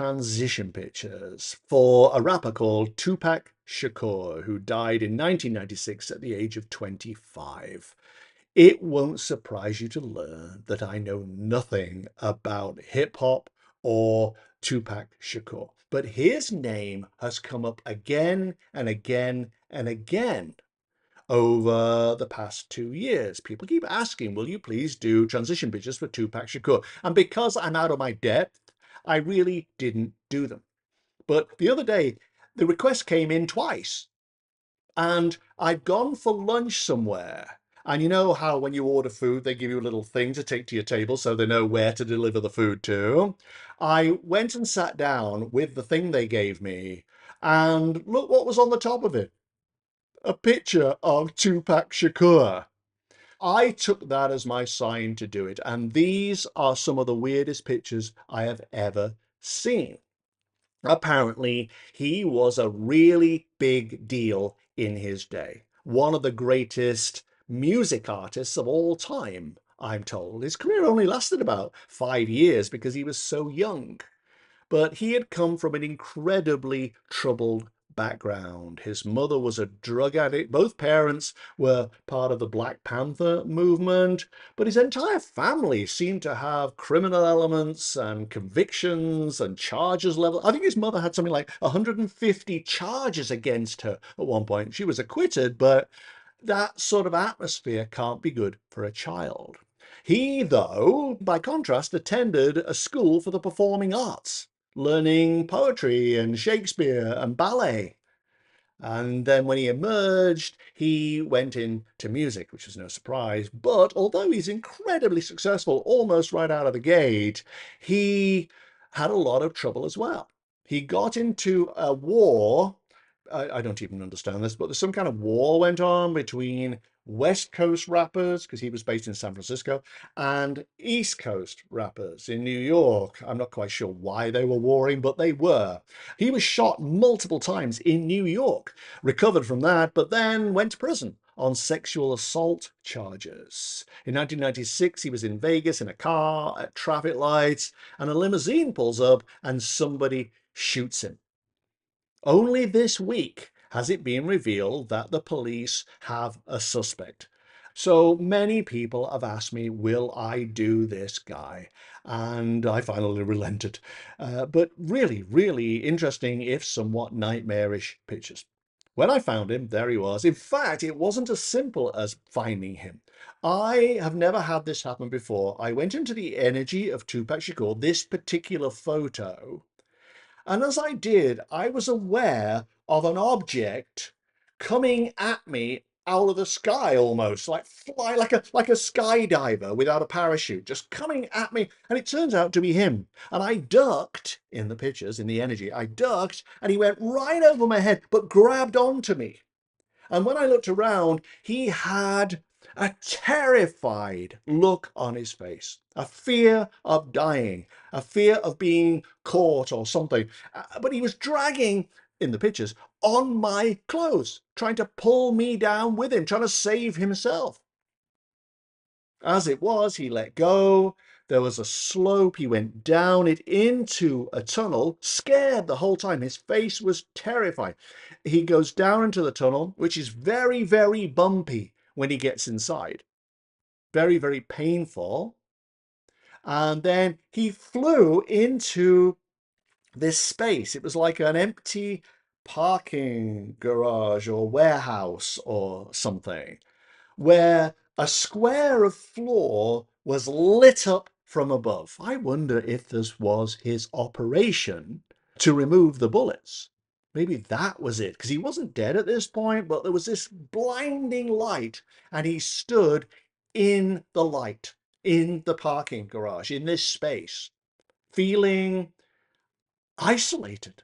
transition pictures for a rapper called Tupac Shakur, who died in 1996 at the age of 25. It won't surprise you to learn that I know nothing about hip hop or Tupac Shakur, but his name has come up again and again and again over the past 2 years. People keep asking, will you please do transition pictures for Tupac Shakur? And because I'm out of my depth, I really didn't do them. But the other day, the request came in twice, and I'd gone for lunch somewhere. And you know how when you order food, they give you a little thing to take to your table so they know where to deliver the food to. I went and sat down with the thing they gave me, and look what was on the top of it. A picture of Tupac Shakur. I took that as my sign to do it, and these are some of the weirdest pictures I have ever seen. Apparently, he was a really big deal in his day. One of the greatest music artists of all time, I'm told. His career only lasted about 5 years because he was so young. But he had come from an incredibly troubled background. His mother was a drug addict. Both parents were part of the Black Panther movement, but his entire family seemed to have criminal elements and convictions and charges level. I think his mother had something like 150 charges against her at one point. She was acquitted, but that sort of atmosphere can't be good for a child. He, though, by contrast, attended a school for the performing arts, learning poetry and Shakespeare and ballet. And then when he emerged, he went into music, which was no surprise. But although he's incredibly successful almost right out of the gate, he had a lot of trouble as well. He got into a war. I don't even understand this, but there's some kind of war went on between West Coast rappers, because he was based in San Francisco, and East Coast rappers in New York. I'm not quite sure why they were warring, but they were. He was shot multiple times in New York, recovered from that, but then went to prison on sexual assault charges. In 1996, he was in Vegas in a car at traffic lights, and a limousine pulls up and somebody shoots him. Only this week has it been revealed that the police have a suspect. So many people have asked me, will I do this guy? And I finally relented. But really, really interesting, if somewhat nightmarish pictures. When I found him, there he was. In fact, it wasn't as simple as finding him. I have never had this happen before. I went into the energy of Tupac Shakur, this particular photo, and as I did, I was aware of an object coming at me out of the sky almost, like fly like a skydiver without a parachute, just coming at me. And it turns out to be him. And I ducked in the pictures, in the energy, I ducked, and he went right over my head, but grabbed onto me. And when I looked around, he had a terrified look on his face, a fear of dying, a fear of being caught or something. But he was dragging, in the pictures, on my clothes, trying to pull me down with him, trying to save himself. As it was, he let go. There was a slope. He went down it into a tunnel, scared the whole time. His face was terrified. He goes down into the tunnel, which is very, very bumpy when he gets inside. Very, very painful. And then he flew into this space. It was like an empty parking garage or warehouse or something, where a square of floor was lit up from above. I wonder if this was his operation to remove the bullets. Maybe that was it, because he wasn't dead at this point, but there was this blinding light, and he stood in the light, in the parking garage, in this space, feeling isolated,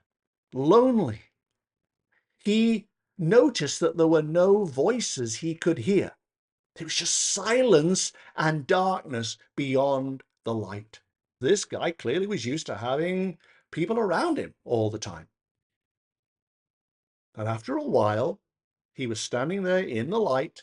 lonely. He noticed that there were no voices he could hear. It was just silence and darkness beyond the light. This guy clearly was used to having people around him all the time. And after a while, he was standing there in the light,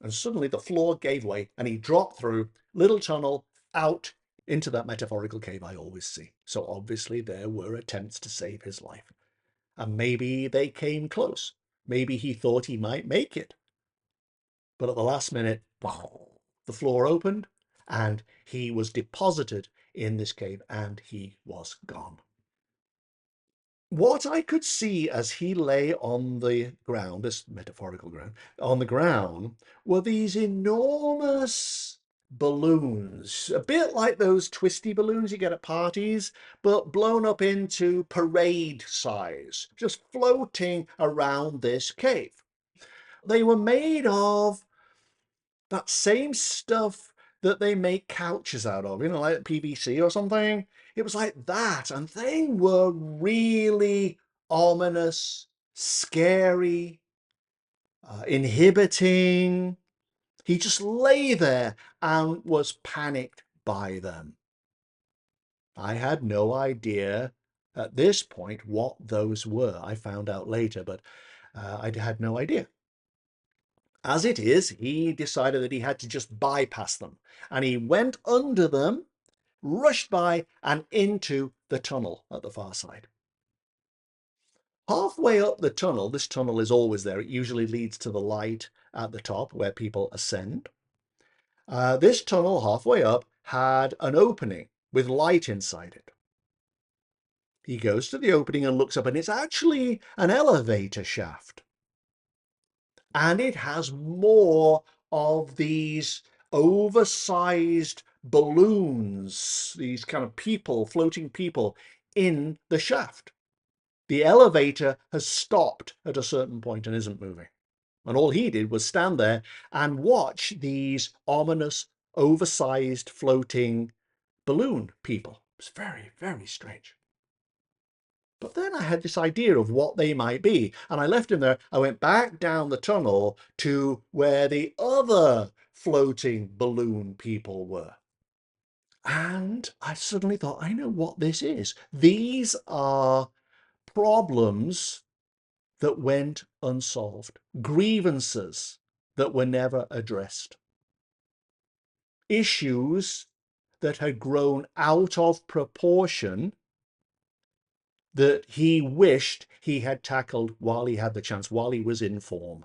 and suddenly the floor gave way and he dropped through little tunnel out into that metaphorical cave I always see. So obviously there were attempts to save his life. And maybe they came close. Maybe he thought he might make it. But at the last minute, wow, the floor opened and he was deposited in this cave and he was gone. What I could see as he lay on the ground, this metaphorical ground, on the ground, were these enormous balloons, a bit like those twisty balloons you get at parties, but blown up into parade size, just floating around this cave. They were made of that same stuff that they make couches out of, like PVC or something. It was like that. And they were really ominous, scary, inhibiting. He just lay there and was panicked by them. I had no idea at this point what those were. I found out later, but I had no idea. As it is, he decided that he had to just bypass them. And he went under them, rushed by, and into the tunnel at the far side. Halfway up the tunnel, this tunnel is always there. It usually leads to the light at the top where people ascend. This tunnel, halfway up, had an opening with light inside it. He goes to the opening and looks up, and it's actually an elevator shaft. And it has more of these oversized balloons, these kind of people, floating people in the shaft. The elevator has stopped at a certain point and isn't moving. And all he did was stand there and watch these ominous, oversized, floating balloon people. It's very, very strange. But then I had this idea of what they might be. And I left him there. I went back down the tunnel to where the other floating balloon people were. And I suddenly thought, I know what this is. These are problems that went unsolved, grievances that were never addressed, issues that had grown out of proportion that he wished he had tackled while he had the chance, while he was in form.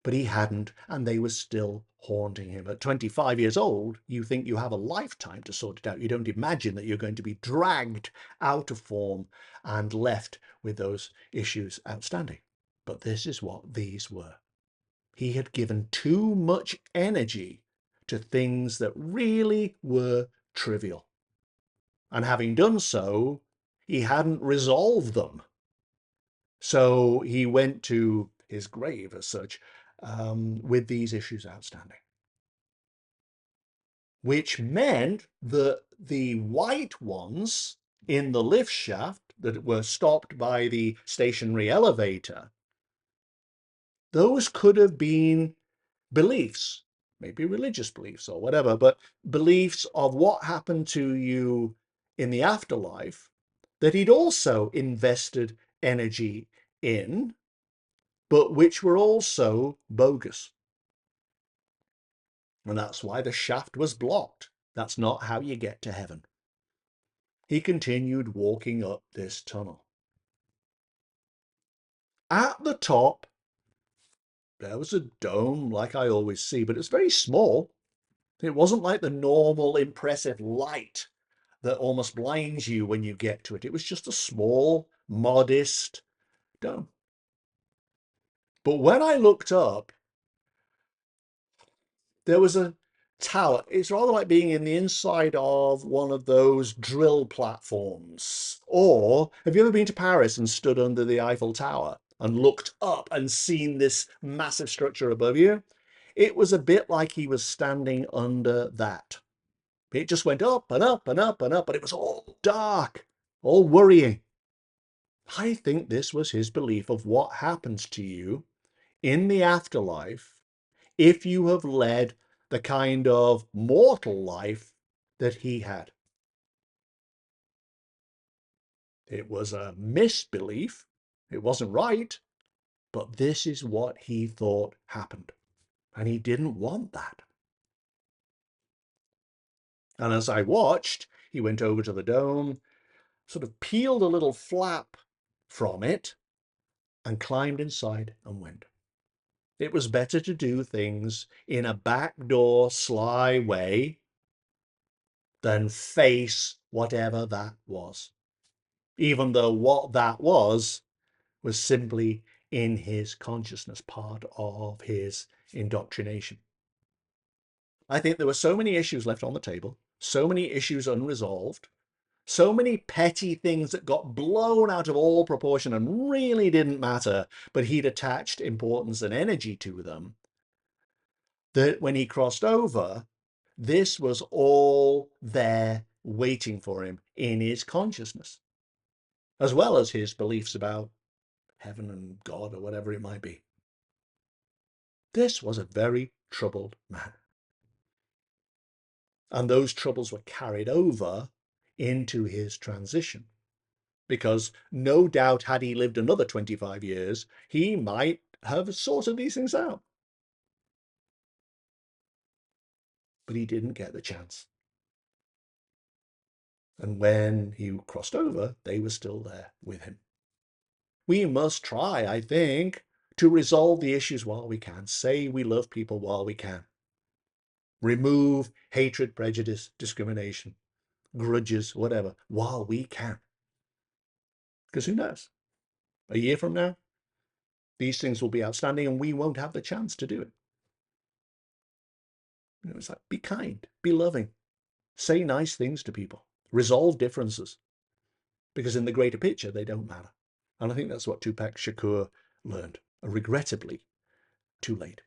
But he hadn't, and they were still haunting him. At 25 years old, you think you have a lifetime to sort it out. You don't imagine that you're going to be dragged out of form and left with those issues outstanding. But this is what these were. He had given too much energy to things that really were trivial. And having done so, he hadn't resolved them. So he went to his grave as such with these issues outstanding. Which meant that the white ones in the lift shaft that were stopped by the stationary elevator, those could have been beliefs, maybe religious beliefs or whatever, but beliefs of what happened to you in the afterlife that he'd also invested energy in, but which were also bogus. And that's why the shaft was blocked. That's not how you get to heaven. He continued walking up this tunnel. At the top, there was a dome like I always see, but it's very small. It wasn't like the normal impressive light that almost blinds you when you get to it. It was just a small, modest dome. But when I looked up, there was a tower. It's rather like being in the inside of one of those drill platforms. Or have you ever been to Paris and stood under the Eiffel Tower and looked up and seen this massive structure above you? It was a bit like he was standing under that. It just went up and up and up and up, but it was all dark, all worrying. I think this was his belief of what happens to you in the afterlife if you have led the kind of mortal life that he had. It was a misbelief. It wasn't right, but this is what he thought happened. And he didn't want that. And as I watched, he went over to the dome, sort of peeled a little flap from it, and climbed inside and went. It was better to do things in a backdoor, sly way than face whatever that was, even though what that was simply in his consciousness, part of his indoctrination. I think there were so many issues left on the table, so many issues unresolved, so many petty things that got blown out of all proportion and really didn't matter, but he'd attached importance and energy to them, that when he crossed over, this was all there waiting for him in his consciousness, as well as his beliefs about heaven and God or whatever it might be. This was a very troubled man. And those troubles were carried over into his transition. Because no doubt, had he lived another 25 years, he might have sorted these things out. But he didn't get the chance. And when he crossed over, they were still there with him. We must try, I think, to resolve the issues while we can. Say we love people while we can. Remove hatred, prejudice, discrimination, grudges, whatever, while we can. Because who knows? A year from now, these things will be outstanding and we won't have the chance to do it. It's like, be kind, be loving, say nice things to people, resolve differences, because in the greater picture, they don't matter. And I think that's what Tupac Shakur learned, regrettably too late.